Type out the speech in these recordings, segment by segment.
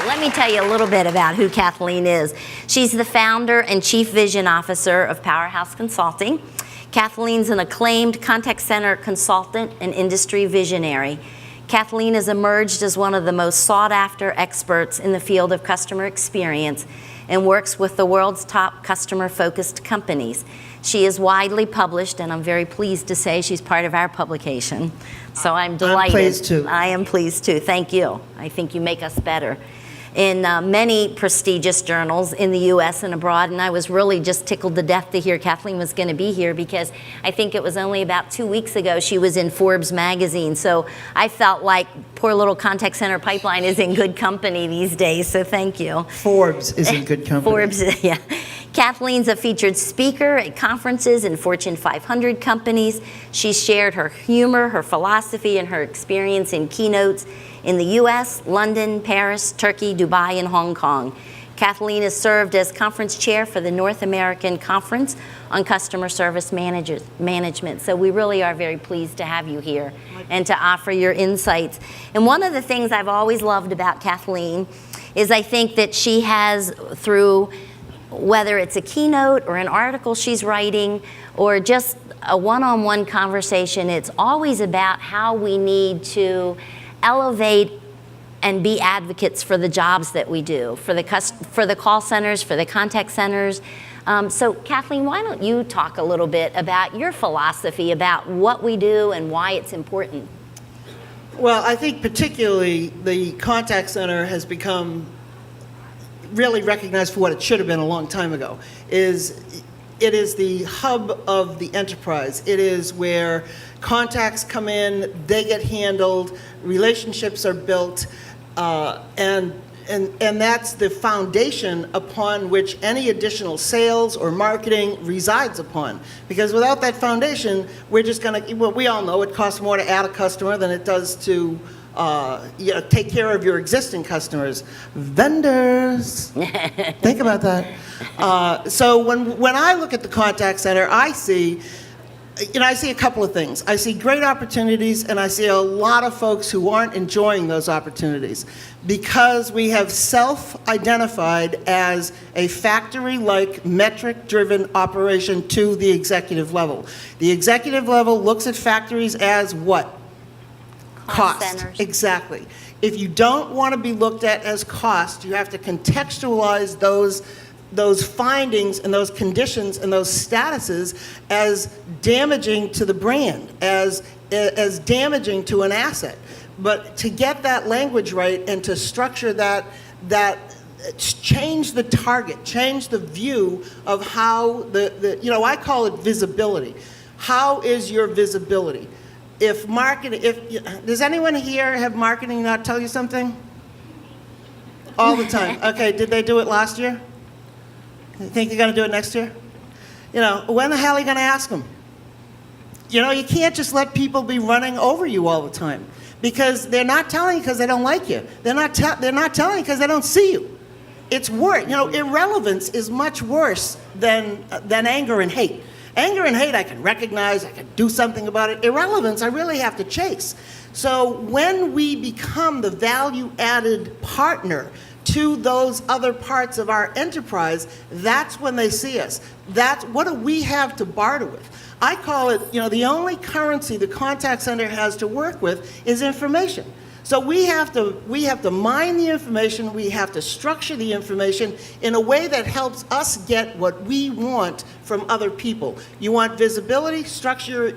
let me tell you a little bit about who Kathleen is. She's the founder and chief vision officer of PowerHouse Consulting. Kathleen's an acclaimed contact center consultant and industry visionary. Kathleen has emerged as one of the most sought-after experts in the field of customer experience and works with the world's top customer-focused companies. She is widely published, and I'm very pleased to say she's part of our publication. So I'm delighted. I'm pleased too. I am pleased too. Thank you. I think you make us better. In many prestigious journals in the U.S. and abroad, and I was really just tickled to death to hear Kathleen was going to be here, because I think it was only about 2 weeks ago she was in Forbes magazine. So I felt like poor little contact center pipeline is in good company these days, so thank you. Forbes is in good company. Forbes, yeah. Kathleen's a featured speaker at conferences and Fortune 500 companies. She's shared her humor, her philosophy, and her experience in keynotes in the US, London, Paris, Turkey, Dubai, and Hong Kong. Kathleen has served as conference chair for the North American Conference on Customer Service Management. So we really are very pleased to have you here and to offer your insights. And one of the things I've always loved about Kathleen is I think that she has, through whether it's a keynote or an article she's writing or just a one-on-one conversation, it's always about how we need to elevate and be advocates for the jobs that we do, for the call centers, for the contact centers. So Kathleen, why don't you talk a little bit about your philosophy about what we do and why it's important? Well, I think particularly the contact center has become really recognized for what it should have been a long time ago. It is the hub of the enterprise. It is where contacts come in, they get handled, relationships are built, and that's the foundation upon which any additional sales or marketing resides upon. Because without that foundation, we're just going to, well, we all know it costs more to add a customer than it does to take care of your existing customers. Vendors, think about that. So when I look at the contact center, I see a couple of things. I see great opportunities, and I see a lot of folks who aren't enjoying those opportunities because we have self-identified as a factory-like, metric-driven operation to the executive level. The executive level looks at factories as what? Cost. Centers. Exactly. If you don't want to be looked at as cost, you have to contextualize those findings and those conditions and those statuses as damaging to the brand, as damaging to an asset. But to get that language right and to structure that change the target, change the view of how I call it visibility. How is your visibility? Does anyone here have marketing not tell you something? All the time. Okay, did they do it last year? You think they're going to do it next year? When the hell are you going to ask them? You can't just let people be running over you all the time because they're not telling you because they don't like you. They're not telling you because they don't see you. It's worse. Irrelevance is much worse than anger and hate. Anger and hate I can recognize, I can do something about it. Irrelevance I really have to chase. So when we become the value-added partner to those other parts of our enterprise, that's when they see us. What do we have to barter with? I call it, the only currency the contact center has to work with is information. So we have to mine the information, we have to structure the information in a way that helps us get what we want from other people. You want visibility? Structure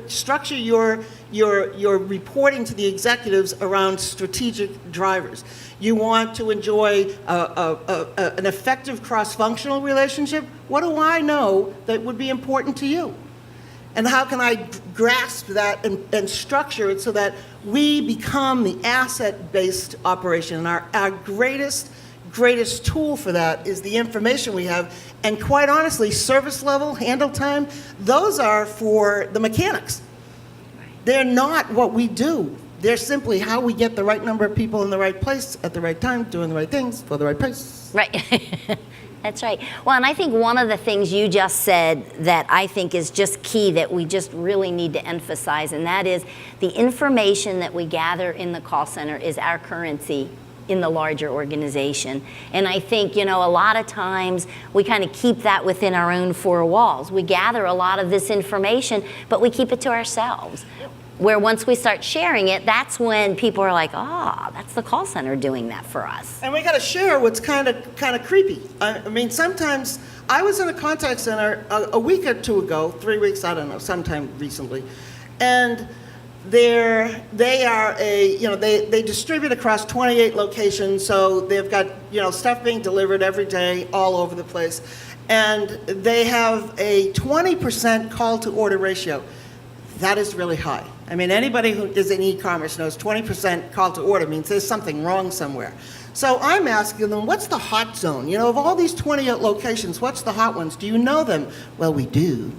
your reporting to the executives around strategic drivers. You want to enjoy an effective cross-functional relationship? What do I know that would be important to you? And how can I grasp that and structure it so that we become the asset-based operation? And our greatest tool for that is the information we have. And quite honestly, service level, handle time, those are for the mechanics. They're not what we do. They're simply how we get the right number of people in the right place at the right time, doing the right things for the right price. Right. That's right. Well, and I think one of the things you just said that I think is just key that we just really need to emphasize, and that is the information that we gather in the call center is our currency in the larger organization. And I think, a lot of times we kind of keep that within our own four walls. We gather a lot of this information, but we keep it to ourselves. Where once we start sharing it, that's when people are like, that's the call center doing that for us. And we got to share what's kind of creepy. I mean, sometimes I was in a contact center a week or two ago, 3 weeks, I don't know, sometime recently, and they are they distribute across 28 locations, so they've got stuff being delivered every day all over the place, and they have a 20% call to order ratio. That is really high. I mean, anybody who is in e-commerce knows 20% call to order means there's something wrong somewhere. So I'm asking them, what's the hot zone? Of all these 28 locations, what's the hot ones? Do you know them? Well, we do.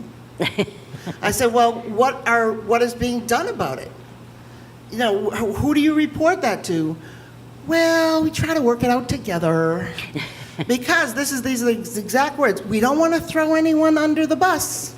I said, well, what is being done about it? Who do you report that to? Well, we try to work it out together. Because these are the exact words. We don't want to throw anyone under the bus.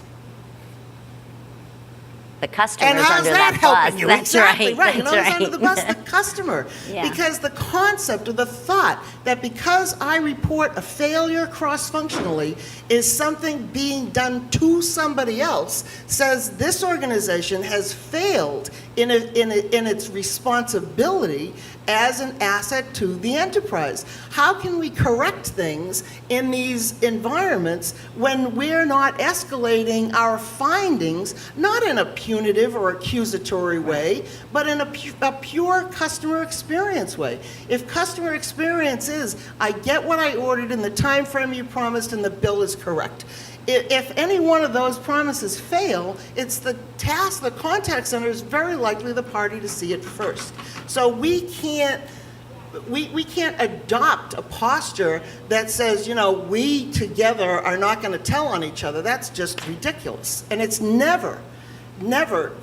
The customer's and how's under that helping bus. you? That's Exactly right. That's Who's right. under the bus? The customer. Yeah. Because the concept or the thought that because I report a failure cross-functionally is something being done to somebody else says this organization has failed in its responsibility as an asset to the enterprise. How can we correct things in these environments when we're not escalating our findings, not in a punitive or accusatory way, but in a pure customer experience way? If customer experience is, I get what I ordered in the time frame you promised and the bill is correct. If any one of those promises fail, it's the contact center is very likely the party to see it first. So we can't adopt a posture that says, we together are not going to tell on each other. That's just ridiculous. And it's never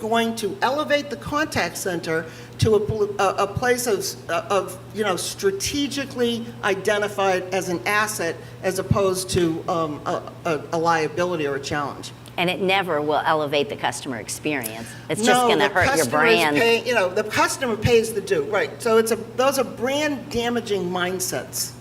going to elevate the contact center to a place of strategically identified as an asset as opposed to a liability or a challenge. And it never will elevate the customer experience. It's just going to hurt your brand. The customer pays the due, right? So those are brand damaging mindsets.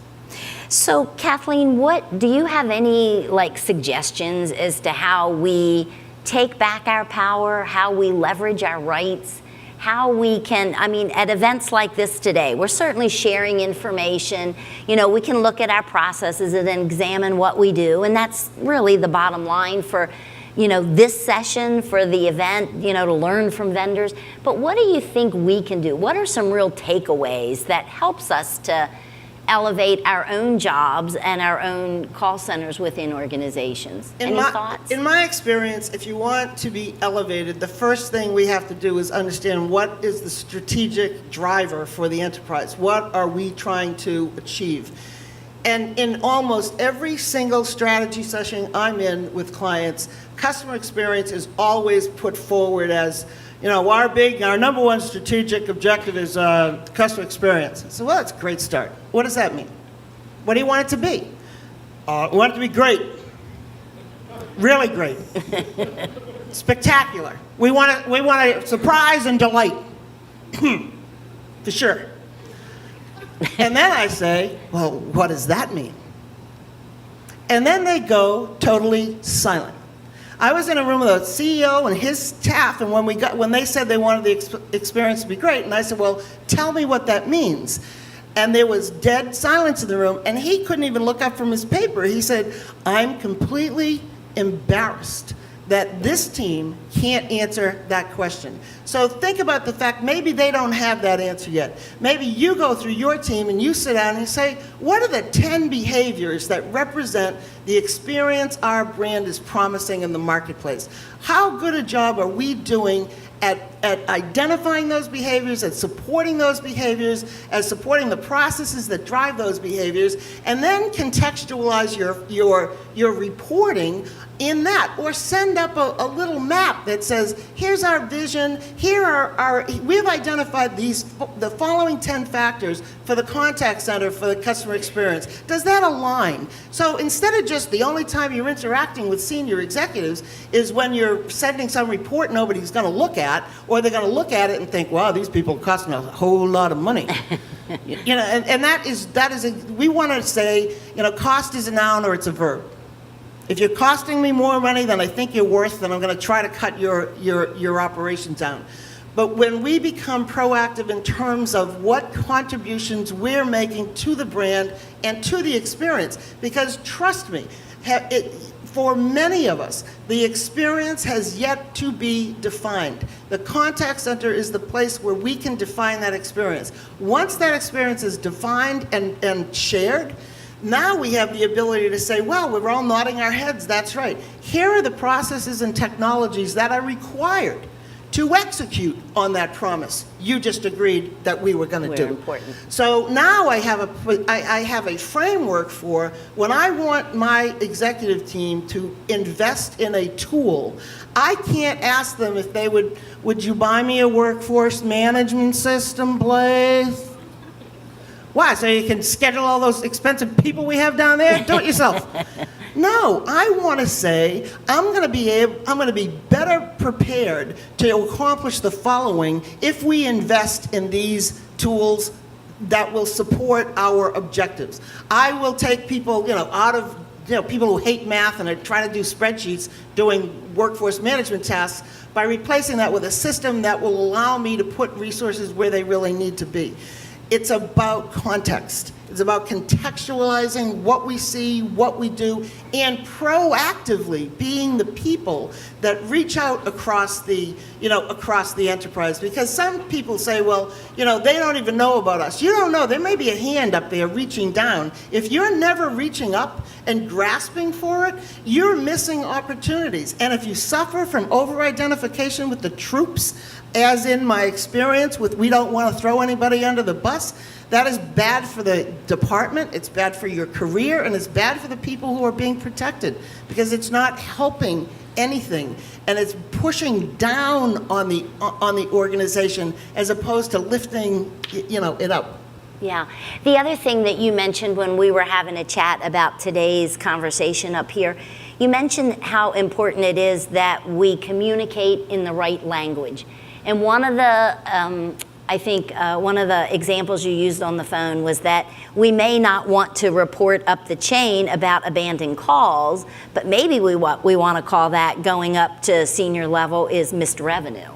So Kathleen, do you have any suggestions as to how we take back our power, how we leverage our rights, how we can, at events like this today, we're certainly sharing information. We can look at our processes and then examine what we do, and that's really the bottom line for, this session, for the event, to learn from vendors. But what do you think we can do? What are some real takeaways that helps us to elevate our own jobs and our own call centers within organizations? Any thoughts? In my experience, if you want to be elevated, the first thing we have to do is understand what is the strategic driver for the enterprise. What are we trying to achieve? And in almost every single strategy session I'm in with clients, customer experience is always put forward as, our number one strategic objective is customer experience. So, well, that's a great start. What does that mean? What do you want it to be? We want it to be great. Really great. Spectacular. We want to surprise and delight. For sure. And then I say, well, what does that mean? And then they go totally silent. I was in a room with a CEO and his staff, and when they said they wanted the experience to be great, and I said, well, tell me what that means. And there was dead silence in the room, and he couldn't even look up from his paper. He said, I'm completely embarrassed that this team can't answer that question. So think about the fact maybe they don't have that answer yet. Maybe you go through your team and you sit down and you say, what are the 10 behaviors that represent the experience our brand is promising in the marketplace? How good a job are we doing at identifying those behaviors, at supporting those behaviors, at supporting the processes that drive those behaviors, and then contextualize your reporting in that, or send up a little map that says, here's our vision, we've identified the following 10 factors for the contact center for the customer experience. Does that align? So instead of just the only time you're interacting with senior executives is when you're sending some report nobody's going to look at, or they're going to look at it and think, wow, these people are costing a whole lot of money. And that is we want to say, cost is a noun or it's a verb. If you're costing me more money than I think you're worth, then I'm going to try to cut your operations down. But when we become proactive in terms of what contributions we're making to the brand and to the experience, because trust me, for many of us, the experience has yet to be defined. The contact center is the place where we can define that experience. Once that experience is defined and shared, now we have the ability to say, well, we're all nodding our heads, that's right. Here are the processes and technologies that are required to execute on that promise you just agreed that we were going to do. Important. So now I have a framework for when I want my executive team to invest in a tool, I can't ask them if they would you buy me a workforce management system, please? Why? So you can schedule all those expensive people we have down there? Do it yourself. No, I want to say I'm going to be better prepared to accomplish the following if we invest in these tools that will support our objectives. I will take people, out of people who hate math and are trying to do spreadsheets doing workforce management tasks by replacing that with a system that will allow me to put resources where they really need to be. It's about context. It's about contextualizing what we see, what we do, and proactively being the people that reach out across the enterprise. Because some people say, well, they don't even know about us. You don't know. There may be a hand up there reaching down. If you're never reaching up and grasping for it, you're missing opportunities. And if you suffer from over-identification with the troops, as in my experience with we don't want to throw anybody under the bus, that is bad for the department, it's bad for your career, and it's bad for the people who are being protected because it's not helping anything, and it's pushing down on the organization as opposed to lifting it up. Yeah. The other thing that you mentioned when we were having a chat about today's conversation up here, you mentioned how important it is that we communicate in the right language. And one of the, one of the examples you used on the phone was that we may not want to report up the chain about abandoned calls, but maybe what we want to call that going up to senior level is missed revenue.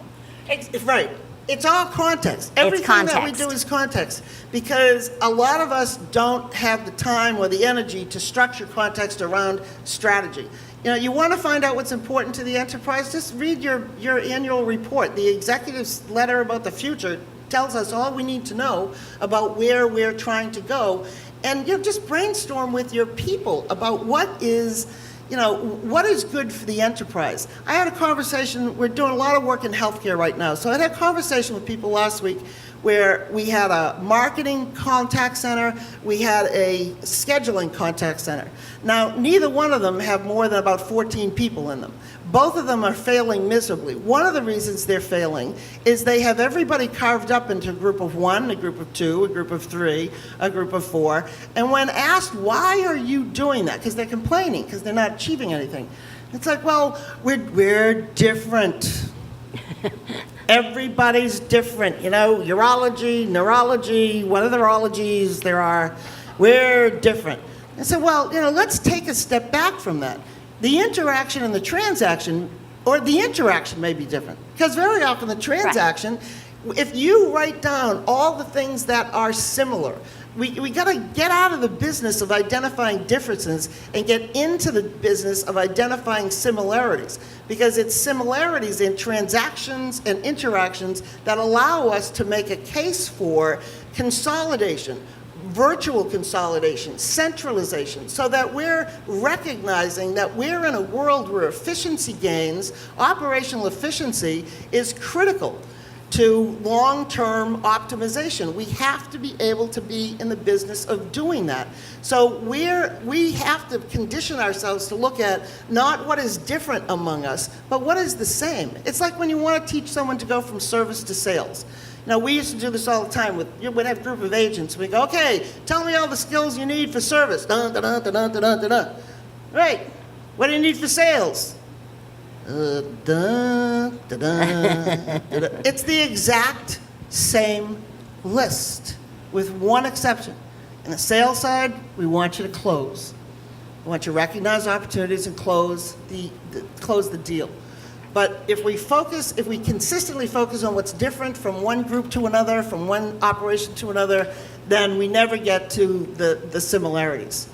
Right. It's all context. Everything that we do is context, because a lot of us don't have the time or the energy to structure context around strategy. You want to find out what's important to the enterprise, just read your annual report. The executive's letter about the future tells us all we need to know about where we're trying to go. And just brainstorm with your people about what is good for the enterprise. I had a conversation, we're doing a lot of work in healthcare right now, so I had a conversation with people last week where we had a marketing contact center, we had a scheduling contact center. Now, neither one of them have more than about 14 people in them. Both of them are failing miserably. One of the reasons they're failing is they have everybody carved up into a group of 1, a group of 2, a group of 3, a group of 4. And when asked, why are you doing that? Because they're complaining, because they're not achieving anything. It's like, well, we're different. Everybody's different, urology, neurology, what other ologies there are, we're different. And so, well, let's take a step back from that. The interaction and the transaction, or the interaction may be different. Because very often the transaction, if you write down all the things that are similar, we got to get out of the business of identifying differences and get into the business of identifying similarities, because it's similarities in transactions and interactions that allow us to make a case for consolidation, virtual consolidation, centralization, so that we're recognizing that we're in a world where efficiency gains, operational efficiency is critical to long-term optimization. We have to be able to be in the business of doing that. So we have to condition ourselves to look at not what is different among us, but what is the same. It's like when you want to teach someone to go from service to sales. Now, we used to do this all the time. We'd have a group of agents. We'd go, okay, tell me all the skills you need for service. Dun, dun, dun, dun, dun, dun, dun, dun. Right. What do you need for sales? Dun, dun, dun, dun, dun. It's the exact same list with one exception. On the sales side, we want you to close. We want you to recognize opportunities and close the deal. But if we consistently focus on what's different from one group to another, from one operation to another, then we never get to the similarities.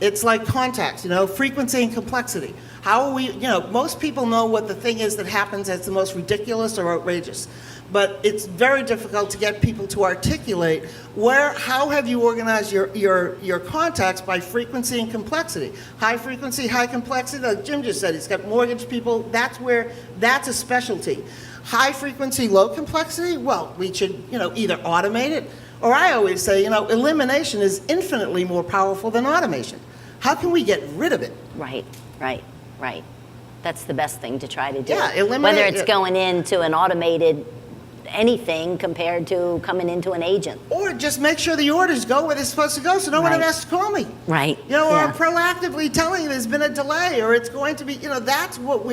It's like contacts, frequency and complexity. How are we, most people know what the thing is that happens that's the most ridiculous or outrageous. But it's very difficult to get people to articulate how have you organized your contacts by frequency and complexity. High frequency, high complexity, like Jim just said, he's got mortgage people, that's a specialty. High frequency, low complexity, well, we should, either automate it, or I always say, elimination is infinitely more powerful than automation. How can we get rid of it? Right. That's the best thing to try to do. Yeah, eliminate whether it's it. going into an automated anything compared to coming into an agent. Or just make sure the orders go where they're supposed to go so no one ever has to call me. Right. Or proactively telling you there's been a delay or it's going to be, that's what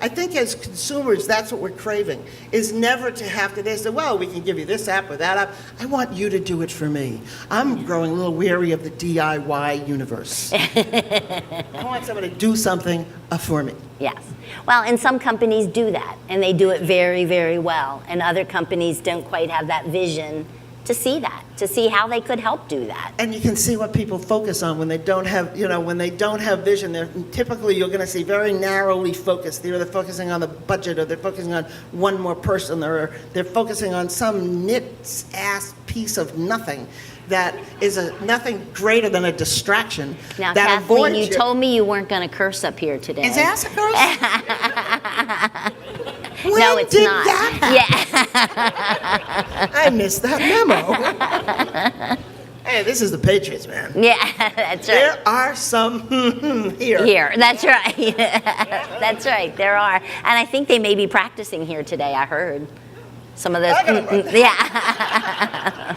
I think as consumers, that's what we're craving, is never to have to, they say, well, we can give you this app or that app. I want you to do it for me. I'm growing a little weary of the DIY universe. I want someone to do something for me. Yes. Well, and some companies do that, and they do it very, very well. And other companies don't quite have that vision to see that, to see how they could help do that. And you can see what people focus on when they don't have, when they don't have vision. They're typically, you're going to see very narrowly focused. They're either focusing on the budget, or they're focusing on one more person, or they're focusing on some nit-ass piece of nothing that is nothing greather than a distraction. Now, that Kathleen, you told me you weren't going to curse up here today. Is ass a curse? No, it's did not. That I missed that memo. Hey, this is the Patriots, man. Yeah, that's right. There are some here. Here, that's right. That's right, there are. And I think they may be practicing here today, I heard. Some of those. Yeah.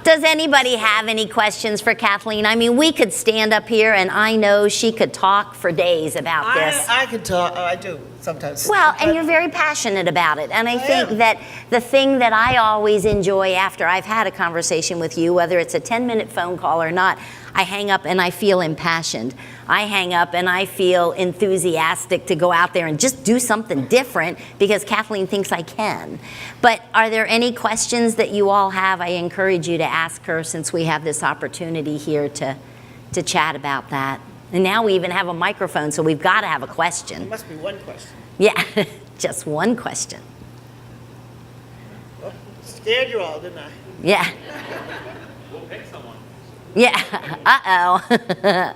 Does anybody have any questions for Kathleen? I mean, we could stand up here, and I know she could talk for days about this. I could talk. I do sometimes. Well, and you're very passionate about it. And I think that the thing that I always enjoy after I've had a conversation with you, whether it's a 10-minute phone call or not, I hang up and I feel impassioned. I hang up and I feel enthusiastic to go out there and just do something different because Kathleen thinks I can. But are there any questions that you all have? I encourage you to ask her, since we have this opportunity here to chat about that. And now we even have a microphone, so we've got to have a question. There must be one question. Yeah, just one question. Well, scared you all, didn't I? Yeah. We'll pick someone. Yeah, uh-oh.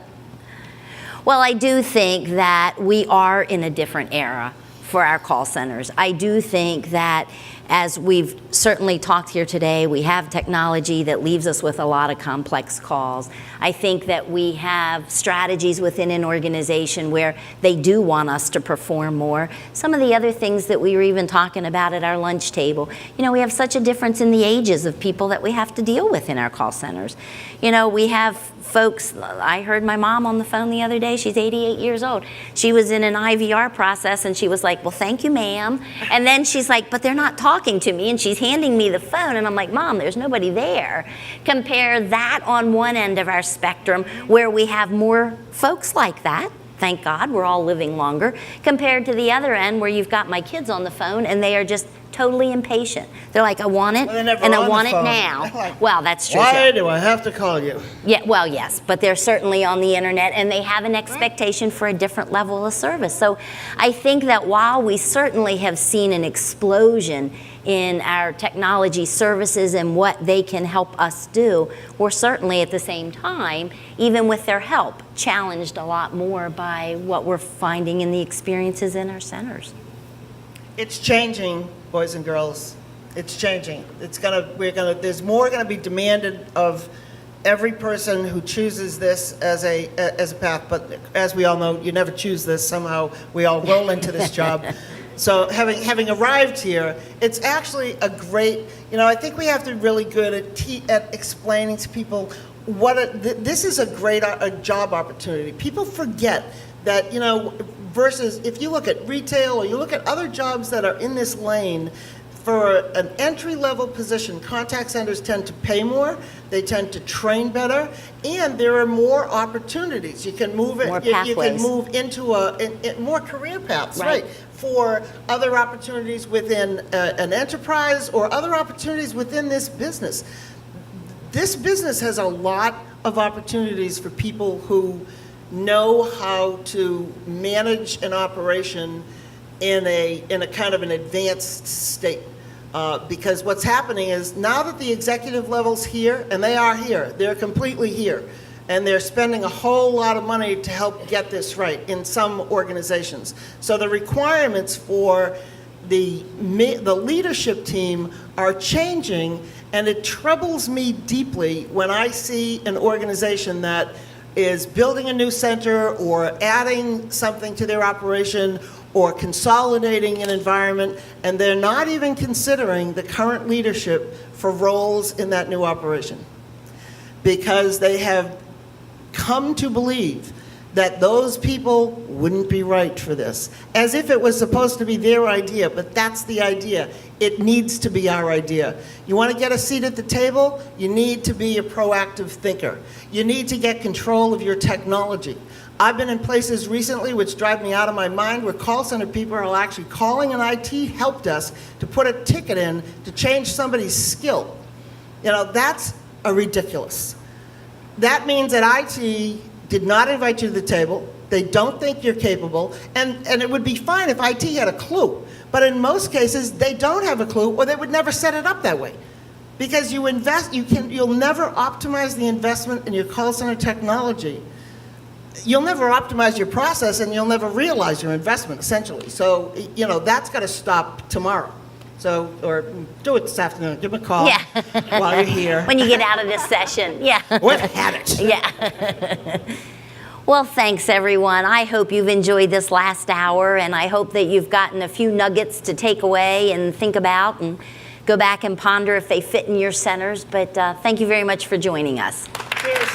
Well, I do think that we are in a different era for our call centers. I do think that, as we've certainly talked here today, we have technology that leaves us with a lot of complex calls. I think that we have strategies within an organization where they do want us to perform more. Some of the other things that we were even talking about at our lunch table, we have such a difference in the ages of people that we have to deal with in our call centers. We have folks, I heard my mom on the phone the other day, she's 88 years old. She was in an IVR process and she was like, well, thank you, ma'am. And then she's like, but they're not talking to me, and she's handing me the phone, and I'm like, Mom, there's nobody there. Compare that on one end of our spectrum where we have more folks like that. Thank God, we're all living longer, compared to the other end where you've got my kids on the phone and they are just totally impatient. They're like, I want it, and I want it now. Like, well, that's true. Why do I have to call you? Yeah, well, yes, but they're certainly on the internet, and they have an expectation for a different level of service. So I think that while we certainly have seen an explosion in our technology services and what they can help us do, we're certainly at the same time, even with their help, challenged a lot more by what we're finding in the experiences in our centers. It's changing, boys and girls. It's changing. There's more gonna be demanded of every person who chooses this as a path. But as we all know, you never choose this. Somehow we all roll into this job. So having arrived here, it's actually a great. I think we have to be really good at explaining to people this is a great job opportunity. People forget that versus if you look at retail or you look at other jobs that are in this lane. For an entry-level position, contact centers tend to pay more, they tend to train better, and there are more opportunities. You can move it. You can move into more career paths, right? For other opportunities within an enterprise or other opportunities within this business. This business has a lot of opportunities for people who know how to manage an operation in a kind of an advanced state. Because what's happening is now that the executive level's here, and they are here, they're completely here, and they're spending a whole lot of money to help get this right in some organizations. So the requirements for the leadership team are changing, and it troubles me deeply when I see an organization that is building a new center or adding something to their operation or consolidating an environment, and they're not even considering the current leadership for roles in that new operation. Because they have come to believe that those people wouldn't be right for this. As if it was supposed to be their idea, but that's the idea. It needs to be our idea. You want to get a seat at the table? You need to be a proactive thinker. You need to get control of your technology. I've been in places recently which drive me out of my mind where call center people are actually calling an IT help desk to put a ticket in to change somebody's skill. That's ridiculous. That means that IT did not invite you to the table. They don't think you're capable, and it would be fine if IT had a clue. But in most cases, they don't have a clue, or they would never set it up that way. Because you'll never optimize the investment in your call center technology. You'll never optimize your process, and you'll never realize your investment, essentially. So, that's got to stop tomorrow. So, or do it this afternoon. Give them a call while you're here. When you get out of this session, We've had it. Yeah. Well, thanks, everyone. I hope you've enjoyed this last hour, and I hope that you've gotten a few nuggets to take away and think about and go back and ponder if they fit in your centers. But thank you very much for joining us. Cheers.